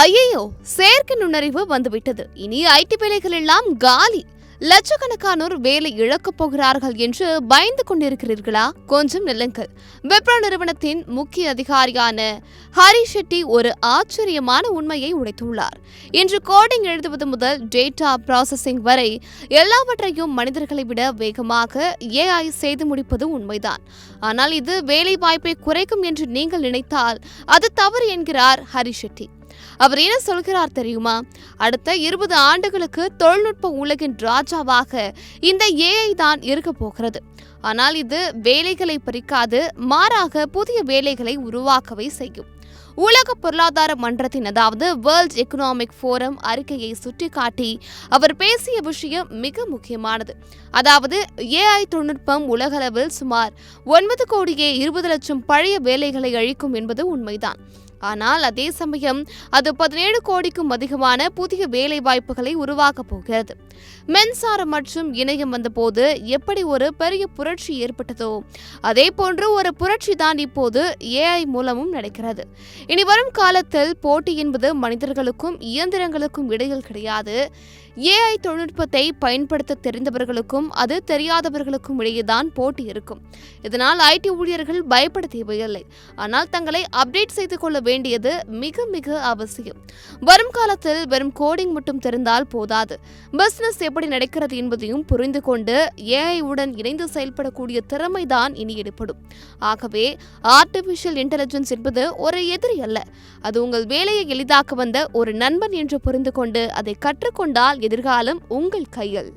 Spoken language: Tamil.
ஐயோ, செயற்கை நுண்ணறிவு வந்துவிட்டது, இனி ஐடி வேலைகள் எல்லாம் காலி, லட்சக்கணக்கானோர் வேலை இழக்கப் போகிறார்கள் என்று பயந்து கொண்டிருக்கிறீர்களா? கொஞ்சம் நில்லுங்கள். விப்ரோ நிறுவனத்தின் முக்கிய அதிகாரியான ஹரி ஷெட்டி ஒரு ஆச்சரியமான உண்மையை உடைத்துள்ளார். இன்று கோடிங் எழுதுவது முதல் டேட்டா ப்ராசஸிங் வரை எல்லாவற்றையும் மனிதர்களை விட வேகமாக ஏஐ செய்து முடிப்பது உண்மைதான். ஆனால் இது வேலை வாய்ப்பை குறைக்கும் என்று நீங்கள் நினைத்தால் அது தவறு என்கிறார் ஹரி ஷெட்டி. அவர் என்ன சொல்கிறார் தெரியுமா? அடுத்த 20 ஆண்டுகளுக்கு தொழில்நுட்ப உலகின் ராஜாவாக இந்த ஏஐ தான் இருக்க போகிறது. ஆனால் இது வேலைகளை பறிக்காது, மாறாக புதிய வேலைகளை உருவாக்கவே செய்யும். உலக பொருளாதார மன்றத்தின், அதாவது வேர்ல்ட் எக்கனாமிக் ஃபோரம் அறிக்கையை சுட்டிக்காட்டி அவர் பேசிய விஷயம் மிக முக்கியமானது. அதாவது ஏஐ தொழில்நுட்பம் உலகளவில் சுமார் 9,20,00,000 பழைய வேலைகளை அழிக்கும் என்பது உண்மைதான். ஆனால் அதே சமயம் அது 17 கோடிக்கும் அதிகமான புதிய வேலை வாய்ப்புகளை உருவாக்கப் போகிறது. மின்சாரம் மற்றும் இணையம் வந்தபோது எப்படி ஒரு பெரிய புரட்சி ஏற்பட்டதோ அதே போன்று ஒரு புரட்சி தான் இப்போது ஏஐ மூலமும் நடக்கிறது. இனி வரும் காலத்தில் போட்டி என்பது மனிதர்களுக்கும் இயந்திரங்களுக்கும் இடையில் கிடையாது. ஏஐ தொழில்நுட்பத்தை பயன்படுத்த தெரிந்தவர்களுக்கும் அது தெரியாதவர்களுக்கும் இடையேதான் போட்டி இருக்கும். இதனால் ஐடி ஊழியர்கள் பயப்பட தேவையில்லை. ஆனால் தங்களை அப்டேட் செய்து கொள்ள வேண்டியது மிக மிக அவசியம். வரும் காலத்தில் வெறும் கோடிங் மட்டும் தெரிந்தால் போதாது. பிசினஸ் எப்படி நடக்கிறது என்பதையும் புரிந்து கொண்டு ஏஐ உடன் இணைந்து செயல்படக்கூடிய திறமைதான் இனி ஏற்படும். ஆகவே ஆர்டிபிஷியல் இன்டெலிஜென்ஸ் என்பது ஒரு எதிரி அல்ல, அது உங்கள் வேலையை எளிதாக்க வந்த ஒரு நண்பன் என்று புரிந்து கொண்டு அதை கற்றுக்கொண்டால் எதிர்காலம் உங்கள் கையில்.